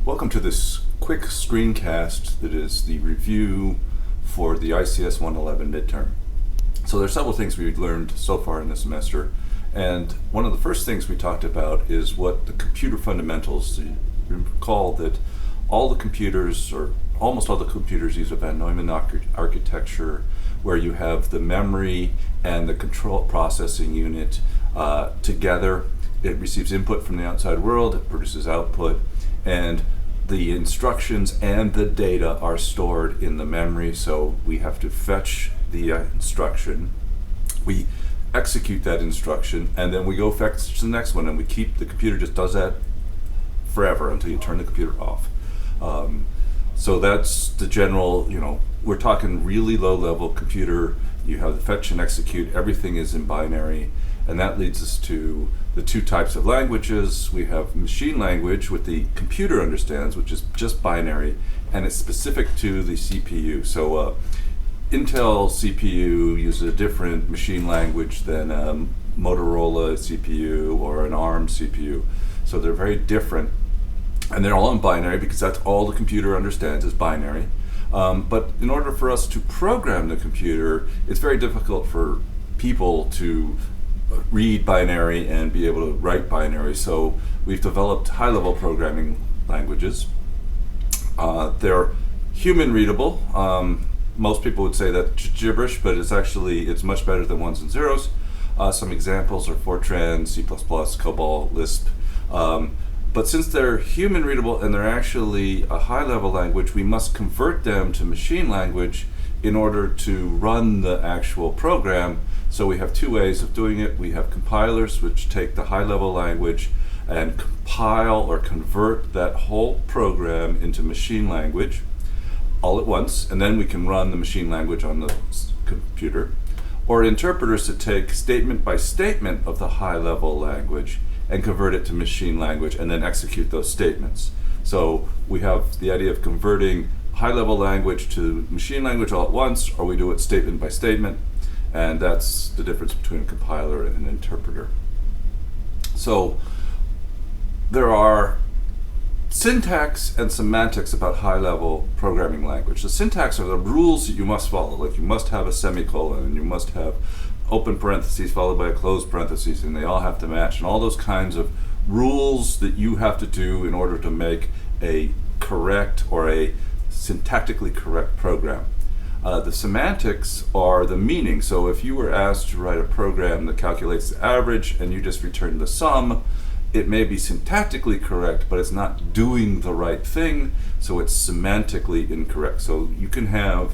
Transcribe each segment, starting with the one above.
Welcome to this quick screencast that is the review for the ICS 111 midterm. So there's several things we've learned so far in this semester, and one of the first things we talked about is what the computer fundamentals. So you recall that all the computers, or almost all the computers, use a Van Neumann architecture where you have the memory and the control processing unit together. It receives input from the outside world, it produces output, and the instructions and the data are stored in the memory. So we have to fetch the instruction, we execute that instruction, and then we go fetch the next one, and the computer just does that forever until you turn the computer off. So that's the general, we're talking really low level computer. You have the fetch and execute, everything is in binary, and that leads us to the two types of languages. We have machine language, what the computer understands, which is just binary, and it's specific to the CPU. So Intel CPU uses a different machine language than a Motorola CPU or an ARM CPU. So they're very different, and they're all in binary because that's all the computer understands is binary. But in order for us to program the computer, it's very difficult for people to read binary and be able to write binary. So we've developed high-level programming languages. They're human readable. Most people would say that's gibberish, but it's much better than ones and zeros. Some examples are Fortran, C++, COBOL, Lisp. But since they're human readable and they're actually a high-level language, we must convert them to machine language in order to run the actual program. So we have two ways of doing it. We have compilers, which take the high-level language and compile or convert that whole program into machine language all at once, and then we can run the machine language on the computer. Or interpreters that take statement by statement of the high-level language and convert it to machine language and then execute those statements. So we have the idea of converting high-level language to machine language all at once, or we do it statement by statement, and that's the difference between a compiler and an interpreter. So there are syntax and semantics about high-level programming language. The syntax are the rules that you must follow, like you must have a semicolon, and you must have open parentheses followed by a closed parentheses, and they all have to match, and all those kinds of rules that you have to do in order to make a correct or a syntactically correct program. The semantics are the meaning. So if you were asked to write a program that calculates the average and you just return the sum, it may be syntactically correct, but it's not doing the right thing, so it's semantically incorrect. So you can have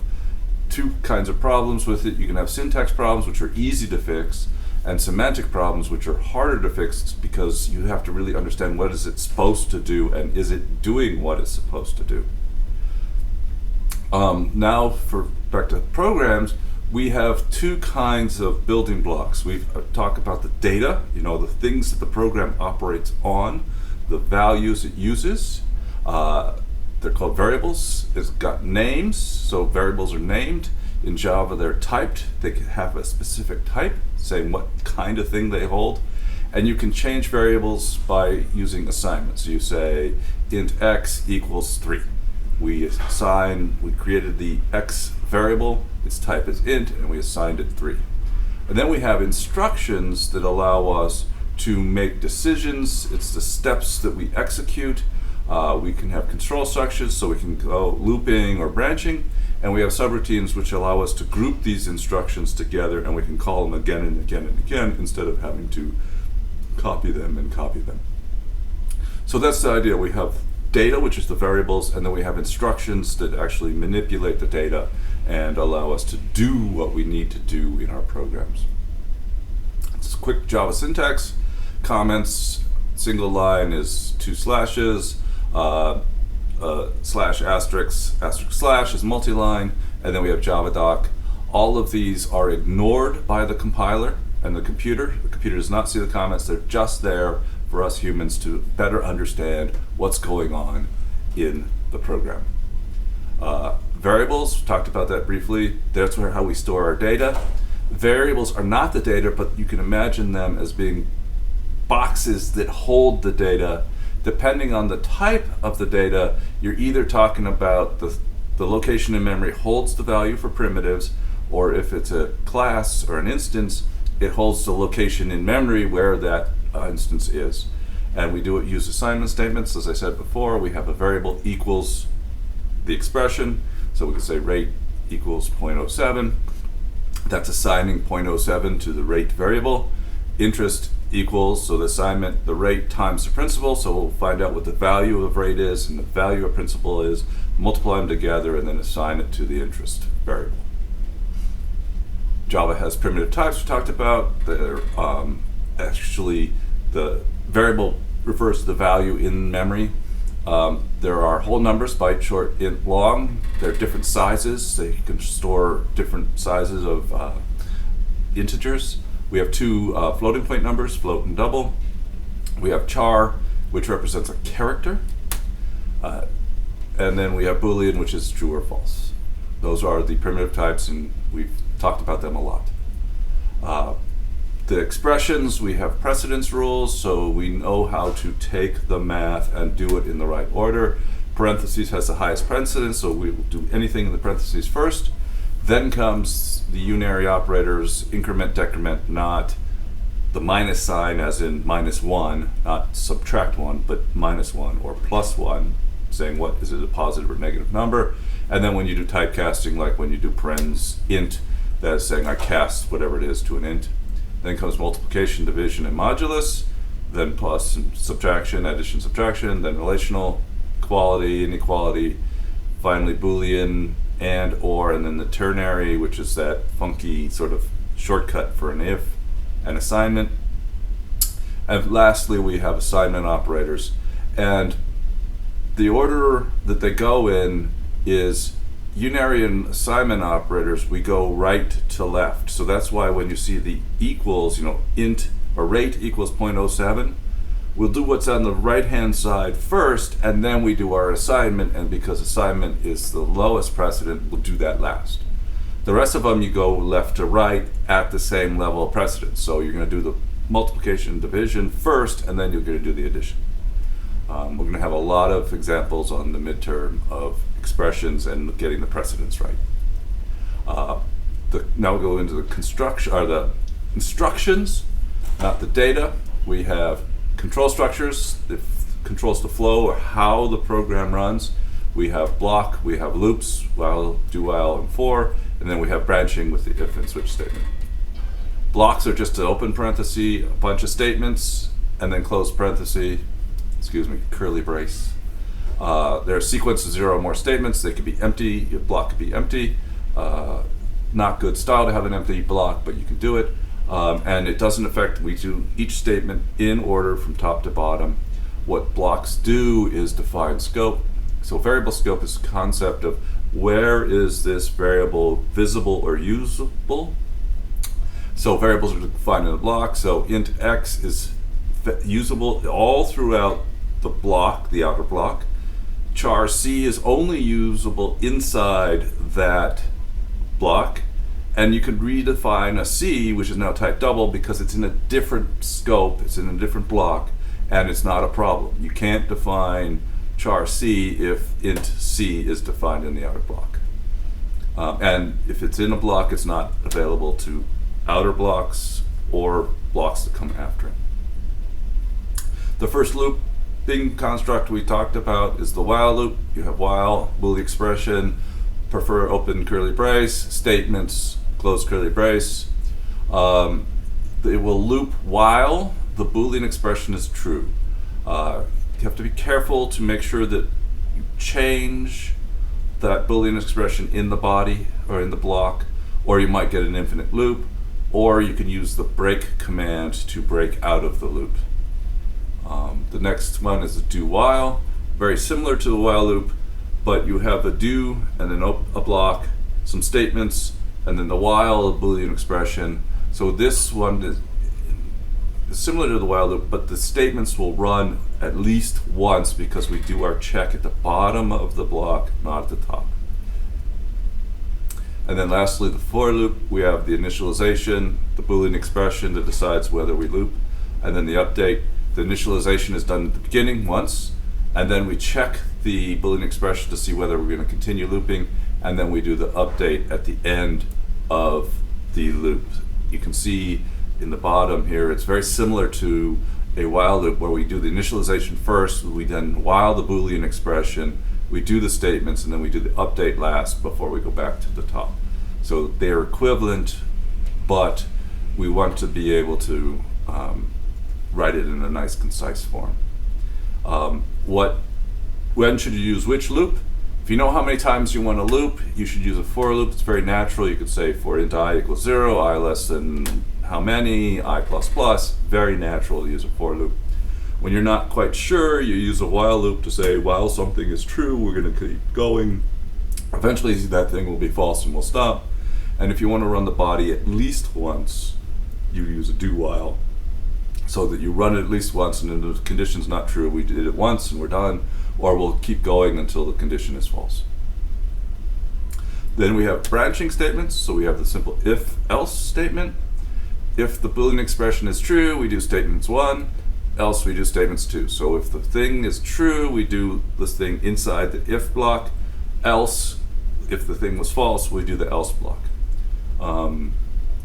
two kinds of problems with it. You can have syntax problems, which are easy to fix, and semantic problems, which are harder to fix because you have to really understand what is it supposed to do and is it doing what it's supposed to do. Now, for back to programs, we have two kinds of building blocks. We've talked about the data, the things that the program operates on, the values it uses. They're called variables. It's got names, so variables are named. In Java, they're typed. They can have a specific type, saying what kind of thing they hold. And you can change variables by using assignments. You say int x equals 3. We created the x variable, its type is int, and we assigned it 3. And then we have instructions that allow us to make decisions. It's the steps that we execute. We can have control structures, so we can go looping or branching, and we have subroutines which allow us to group these instructions together, and we can call them again and again and again instead of having to copy them and copy them. So that's the idea. We have data, which is the variables, and then we have instructions that actually manipulate the data and allow us to do what we need to do in our programs. It's a quick Java syntax. Comments, single line is 2 slashes, slash asterisk, asterisk slash is multi-line, and then we have JavaDoc. All of these are ignored by the compiler and the computer. The computer does not see the comments, they're just there for us humans to better understand what's going on in the program. Variables, talked about that briefly. That's how we store our data. Variables are not the data, but you can imagine them as being boxes that hold the data depending on the type of the data, you're either talking about the location in memory holds the value for primitives, or if it's a class or an instance, it holds the location in memory where that instance is. And we use assignment statements. As I said before, we have a variable equals the expression. So we can say rate equals 0.07. That's assigning 0.07 to the rate variable. Interest equals, so the assignment, the rate times the principal. So we'll find out what the value of rate is and the value of principal is, multiply them together, and then assign it to the interest variable. Java has primitive types we talked about. They're actually, the variable refers to the value in memory. There are whole numbers, byte, short, int, long. They're different sizes. They can store different sizes of integers. We have two floating point numbers, float and double. We have char, which represents a character. And then we have Boolean, which is true or false. Those are the primitive types, and we've talked about them a lot. The expressions, we have precedence rules, so we know how to take the math and do it in the right order. Parentheses has the highest precedence, so we will do anything in the parentheses first. Then comes the unary operators, increment, decrement, not the minus sign as in -1, not subtract 1, but -1 or +1, saying what is it, a positive or negative number. And then when you do typecasting, like when you do parens int, that is saying I cast whatever it is to an int. Then comes multiplication, division, and modulus, then plus and subtraction, addition, subtraction, then relational, equality, inequality, finally Boolean, and or, and then the ternary, which is that funky sort of shortcut for an if, and assignment. And lastly, we have assignment operators. And the order that they go in is unary and assignment operators, we go right to left. So that's why when you see the equals, int or rate equals 0.07, we'll do what's on the right-hand side first, and then we do our assignment, and because assignment is the lowest precedent, we'll do that last. The rest of them, you go left to right at the same level of precedence. So you're going to do the multiplication and division first, and then you're going to do the addition. We're going to have a lot of examples on the midterm of expressions and getting the precedence right. Now we'll go into the construction, or the instructions, not the data. We have control structures that controls the flow or how the program runs. We have block, we have loops, while, do while, and for, and then we have branching with the if and switch statement. Blocks are just an open parenthesis, a bunch of statements, and then close parenthesis, curly brace. There are sequence of 0 or more statements. They could be empty. Your block could be empty. Not good style to have an empty block, but you can do it. And it doesn't affect, we do each statement in order from top to bottom. What blocks do is define scope. So variable scope is the concept of where is this variable visible or usable. So variables are defined in a block. So int x is usable all throughout the block, the outer block. Char c is only usable inside that block, and you could redefine a c, which is now type double, because it's in a different scope, it's in a different block, and it's not a problem. You can't define char c if int c is defined in the outer block. And if it's in a block, it's not available to outer blocks or blocks that come after it. The first looping construct we talked about is the while loop. You have while, Boolean expression, prefer open curly brace, statements, close curly brace. It will loop while the Boolean expression is true. You have to be careful to make sure that you change that Boolean expression in the body or in the block, or you might get an infinite loop, or you can use the break command to break out of the loop. The next one is a do while, very similar to the while loop, but you have a do and then a block, some statements, and then the while, a Boolean expression. So this one is similar to the while loop, but the statements will run at least once because we do our check at the bottom of the block, not at the top. And then lastly, the for loop, we have the initialization, the Boolean expression that decides whether we loop, and then the update. The initialization is done at the beginning once, and then we check the Boolean expression to see whether we're going to continue looping, and then we do the update at the end of the loop. You can see in the bottom here, it's very similar to a while loop where we do the initialization first, we then while the Boolean expression, we do the statements, and then we do the update last before we go back to the top. So they're equivalent, but we want to be able to write it in a nice, concise form. When should you use which loop? If you know how many times you want to loop, you should use a for loop. It's very natural. You could say for int I equals 0, I less than how many, I plus plus. Very natural to use a for loop. When you're not quite sure, you use a while loop to say while something is true, we're going to keep going. Eventually that thing will be false and we'll stop. And if you want to run the body at least once, you use a do while, so that you run it at least once, and if the condition's not true, we did it once and we're done, or we'll keep going until the condition is false. Then we have branching statements. So we have the simple if-else statement. If the Boolean expression is true, we do statements 1, else we do statements 2. So if the thing is true, we do this thing inside the if block, else, if the thing was false, we do the else block.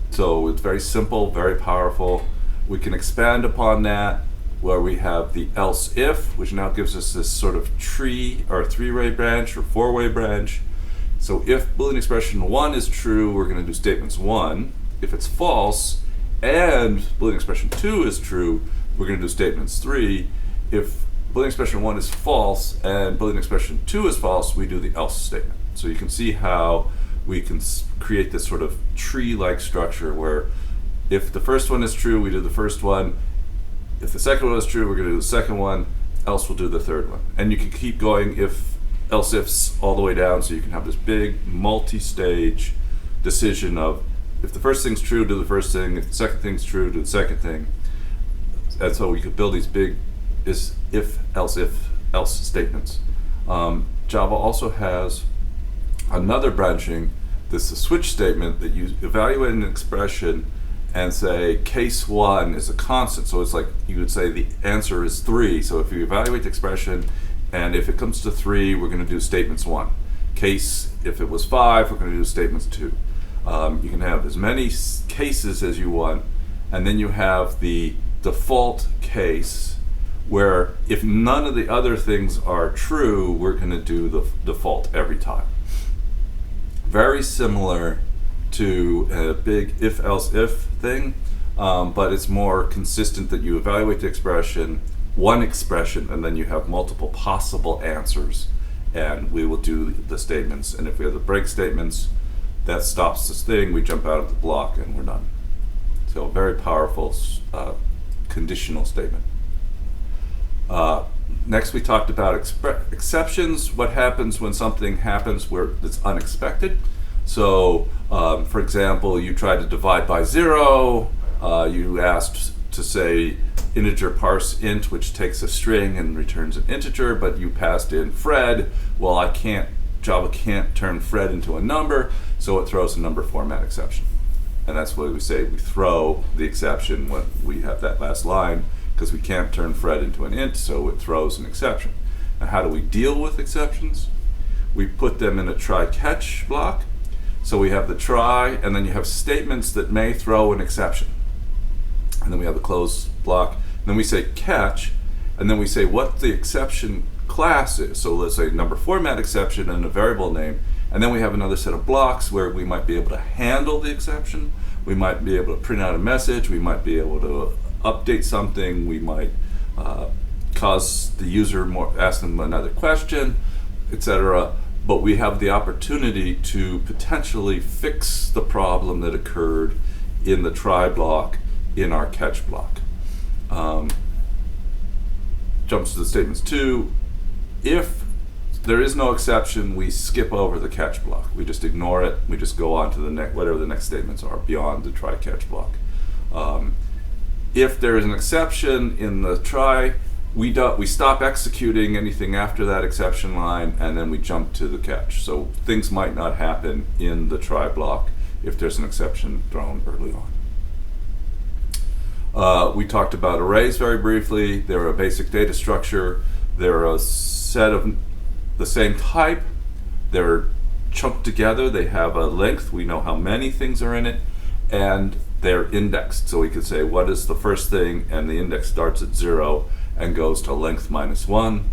So it's very simple, very powerful. We can expand upon that where we have the else if, which now gives us this sort of tree or three-way branch or four-way branch. So if Boolean expression 1 is true, we're going to do statements 1. If it's false and Boolean expression 2 is true, we're going to do statements 3. If Boolean expression 1 is false and Boolean expression 2 is false, we do the else statement. So you can see how we can create this sort of tree-like structure where if the first one is true, we do the first one. If the second one is true, we're going to do the second one, else we'll do the third one. And you can keep going else ifs all the way down, so you can have this big multi-stage decision of if the first thing's true, do the first thing. If the second thing's true, do the second thing. And so we could build these big if, else statements. Java also has another branching. This is a switch statement that you evaluate an expression and say case 1 is a constant. So it's like you would say the answer is 3. So if you evaluate the expression and if it comes to 3, we're going to do statements 1. Case, if it was 5, we're going to do statements 2. You can have as many cases as you want, and then you have the default case where if none of the other things are true, we're going to do the default every time. Very similar to a big if-else-if thing, but it's more consistent that you evaluate the expression, one expression, and then you have multiple possible answers, and we will do the statements. And if we have the break statements, that stops this thing, we jump out of the block, and we're done. So a very powerful conditional statement. Next we talked about exceptions, what happens when something happens where it's unexpected. So for example, you tried to divide by 0, you asked to say integer parse int, which takes a string and returns an integer, but you passed in Fred. Well, Java can't turn Fred into a number, so it throws a number format exception. And that's why we say we throw the exception when we have that last line, because we can't turn Fred into an int, so it throws an exception. Now, how do we deal with exceptions? We put them in a try-catch block. So we have the try, and then you have statements that may throw an exception. And then we have the close block. And then we say catch, and then we say what the exception class is. So let's say number format exception and a variable name. And then we have another set of blocks where we might be able to handle the exception. We might be able to print out a message. We might be able to update something. We might cause the user ask them another question, etc. But we have the opportunity to potentially fix the problem that occurred in the try block in our catch block. Jumps to the statements 2. If there is no exception, we skip over the catch block. We just ignore it. We just go on to the next, whatever the next statements are beyond the try catch block. If there is an exception in the try, we stop executing anything after that exception line, and then we jump to the catch. So things might not happen in the try block if there's an exception thrown early We talked about arrays very briefly. They're a basic data structure. They're a set of the same type. They're chunked together. They have a length. We know how many things are in it. And they're indexed. So we could say, what is the first thing? And the index starts at 0 and goes to length -1.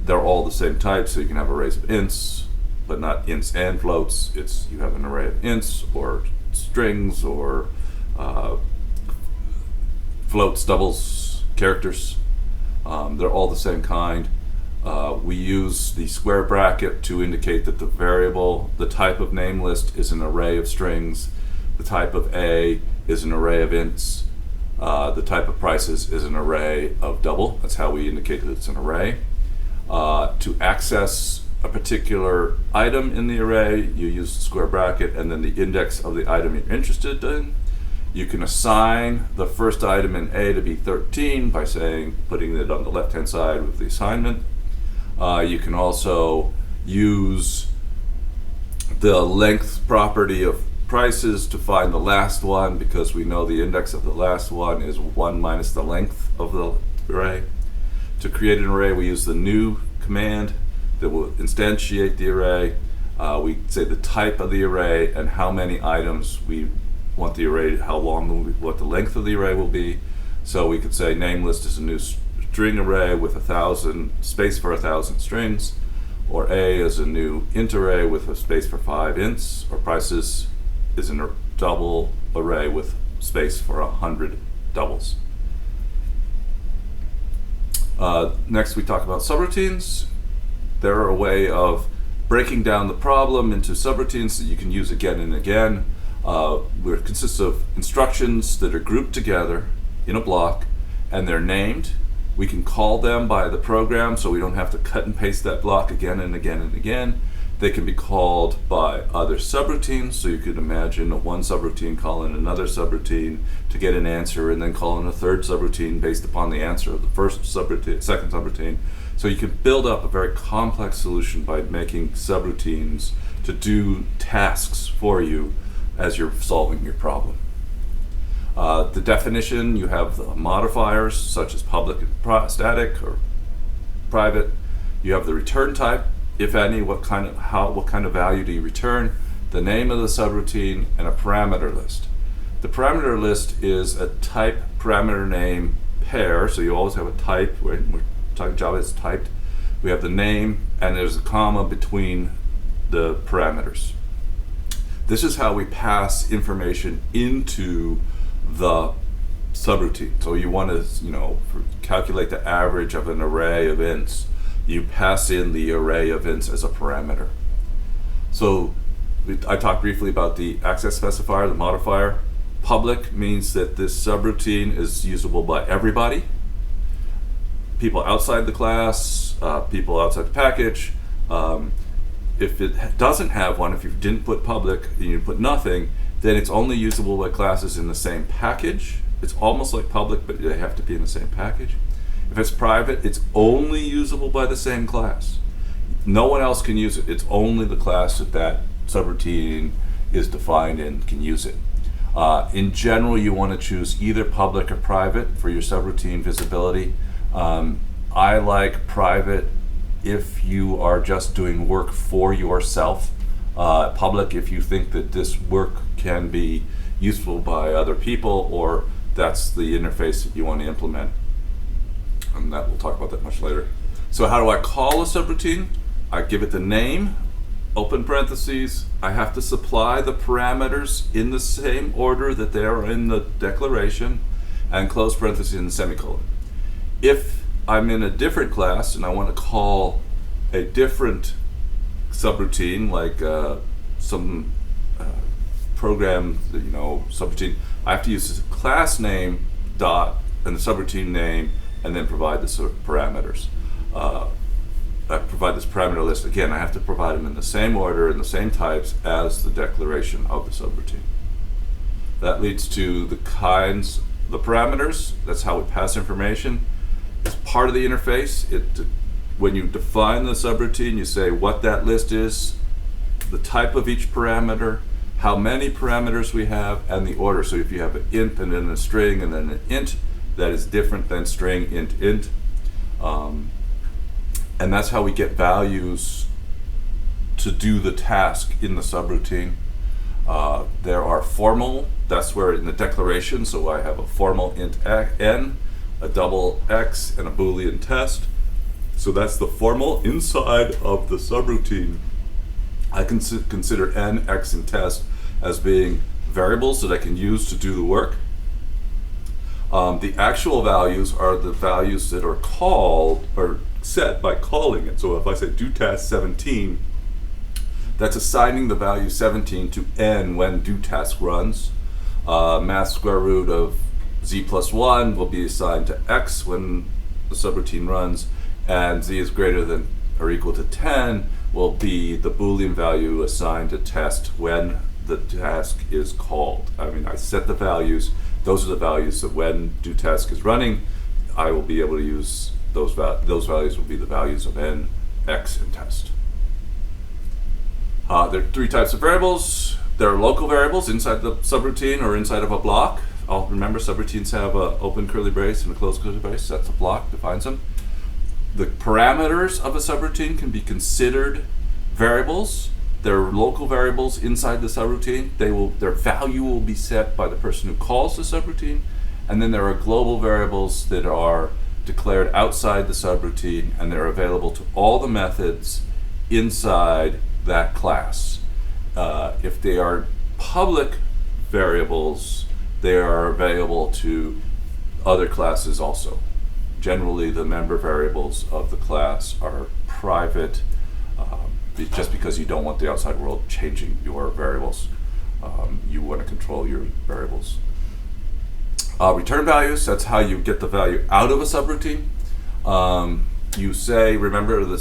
They're all the same type, so you can have arrays of ints, but not ints and floats. You have an array of ints or strings or floats, doubles, characters. They're all the same kind. We use the square bracket to indicate that the variable, the type of name list is an array of strings. The type of A is an array of ints. The type of prices is an array of double. That's how we indicate that it's an array. To access a particular item in the array, you use the square bracket and then the index of the item you're interested in. You can assign the first item in A to be 13 by putting it on the left-hand side with the assignment. You can also use the length property of prices to find the last one, because we know the index of the last one is 1 minus the length of the array. To create an array, we use the new command that will instantiate the array. We say the type of the array and how many items we want the array, what the length of the array will be. So we could say namelist is a new string array with 1,000 space for 1,000 strings, or A is a new int array with a space for 5 ints, or prices is a double array with space for 100 doubles. Next we talk about subroutines. They're a way of breaking down the problem into subroutines that you can use again and again. It consists of instructions that are grouped together in a block, and they're named. We can call them by the program, so we don't have to cut and paste that block again and again and again. They can be called by other subroutines, so you could imagine one subroutine calling another subroutine to get an answer, and then calling a third subroutine based upon the answer of the first subroutine, second subroutine. So you can build up a very complex solution by making subroutines to do tasks for you as you're solving your problem. The definition, you have the modifiers such as public and static or private. You have the return type, if any, what kind of value do you return, the name of the subroutine, and a parameter list. The parameter list is a type parameter name pair, so you always have a type. When we're talking Java, it's typed. We have the name, and there's a comma between the parameters. This is how we pass information into the subroutine. So you want to, calculate the average of an array of ints. You pass in the array of ints as a parameter. So I talked briefly about the access specifier, the modifier. Public means that this subroutine is usable by everybody. People outside the class, people outside the package. If it doesn't have one, if you didn't put public and you put nothing, then it's only usable by classes in the same package. It's almost like public, but they have to be in the same package. If it's private, it's only usable by the same class. No one else can use it. It's only the class that subroutine is defined in can use it. In general, you want to choose either public or private for your subroutine visibility. I like private if you are just doing work for yourself. Public if you think that this work can be useful by other people, or that's the interface that you want to implement. And that we'll talk about that much later. So how do I call a subroutine? I give it the name, open parentheses. I have to supply the parameters in the same order that they are in the declaration, and close parentheses and semicolon. If I'm in a different class and I want to call a different subroutine, like some program, subroutine, I have to use the class name dot and the subroutine name, and then provide the sort of parameters. I provide this parameter list. Again, I have to provide them in the same order and the same types as the declaration of the subroutine. That leads to the parameters. That's how we pass information. It's part of the interface. When you define the subroutine, you say what that list is, the type of each parameter, how many parameters we have, and the order. So if you have an int and then a string and then an int, that is different than string, int. And that's how we get values to do the task in the subroutine. There are formal, that's where in the declaration, so I have a formal int n, a double x, and a Boolean test. So that's the formal inside of the subroutine. I can consider n, x, and test as being variables that I can use to do the work. The actual values are the values that are called or set by calling it. So if I say do task 17, that's assigning the value 17 to n when do task runs. Math square root of z plus 1 will be assigned to x when the subroutine runs, and z is greater than or equal to 10 will be the Boolean value assigned to test when the task is called. I mean, I set the values. Those are the values that when do task is running, I will be able to use those values will be the values of n, x, and test. There are three types of variables. There are local variables inside the subroutine or inside of a block. I'll remember subroutines have an open curly brace and a closed curly brace. That's a block, defines them. The parameters of a subroutine can be considered variables. They're local variables inside the subroutine. Their value will be set by the person who calls the subroutine. And then there are global variables that are declared outside the subroutine, and they're available to all the methods inside that class. If they are public variables, they are available to other classes also. Generally, the member variables of the class are private, just because you don't want the outside world changing your variables. You want to control your variables. Return values, that's how you get the value out of a subroutine. You say, remember the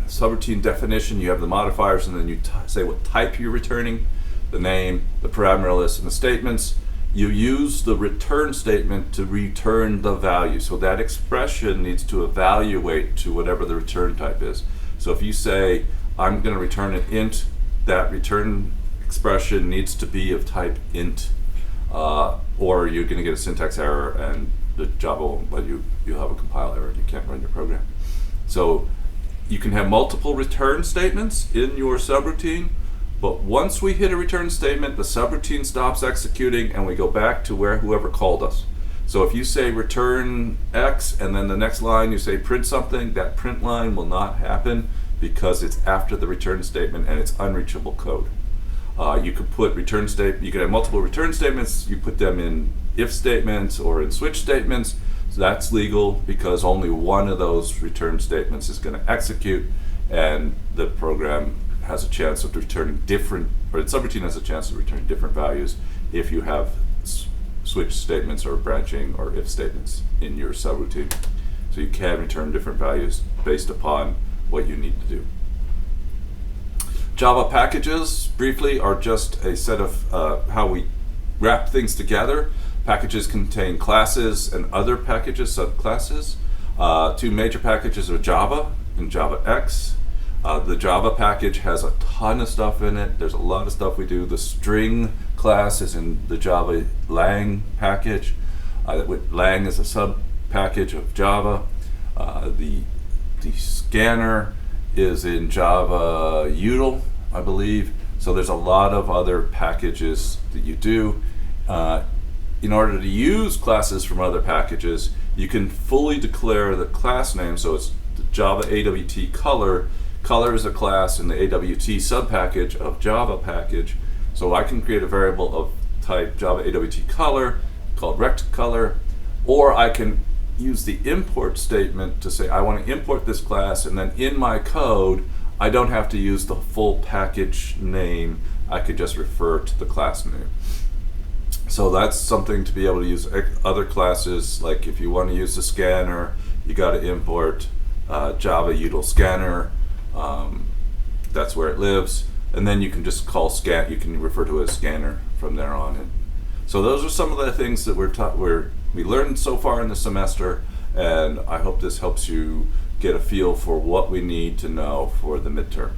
subroutine definition, you have the modifiers, and then you say what type you're returning, the name, the parameter list, and the statements. You use the return statement to return the value. So that expression needs to evaluate to whatever the return type is. So if you say, I'm going to return an int, that return expression needs to be of type int, or you're going to get a syntax error and the Java won't let you, you'll have a compile error and you can't run your program. So you can have multiple return statements in your subroutine, but once we hit a return statement, the subroutine stops executing and we go back to where whoever called us. So if you say return X and then the next line you say print something, that print line will not happen because it's after the return statement and it's unreachable code. You could put return statement. You could have multiple return statements. You put them in if statements or in switch statements. So that's legal because only one of those return statements is going to execute, and the program has a chance of returning different, or the subroutine has a chance of returning different values if you have switch statements or branching or if statements in your subroutine. So you can return different values based upon what you need to do. Java packages, briefly, are just a set of how we wrap things together. Packages contain classes and other packages, subclasses. Two major packages are Java and JavaX. The Java package has a ton of stuff in it. There's a lot of stuff we do. The string class is in the Java lang package. Lang is a sub package of Java. The scanner is in Java util, I believe. So there's a lot of other packages that you do. In order to use classes from other packages, you can fully declare the class name. So it's the Java AWT color. Color is a class in the AWT subpackage of Java package. So I can create a variable of type Java AWT color called rect color, or I can use the import statement to say I want to import this class, and then in my code I don't have to use the full package name. I could just refer to the class name. So that's something to be able to use other classes. Like if you want to use the scanner, you got to import Java util scanner. That's where it lives, and then you can just call scan. You can refer to it as scanner from there on. And so those are some of the things that we learned so far in the semester, and I hope this helps you get a feel for what we need to know for the midterm.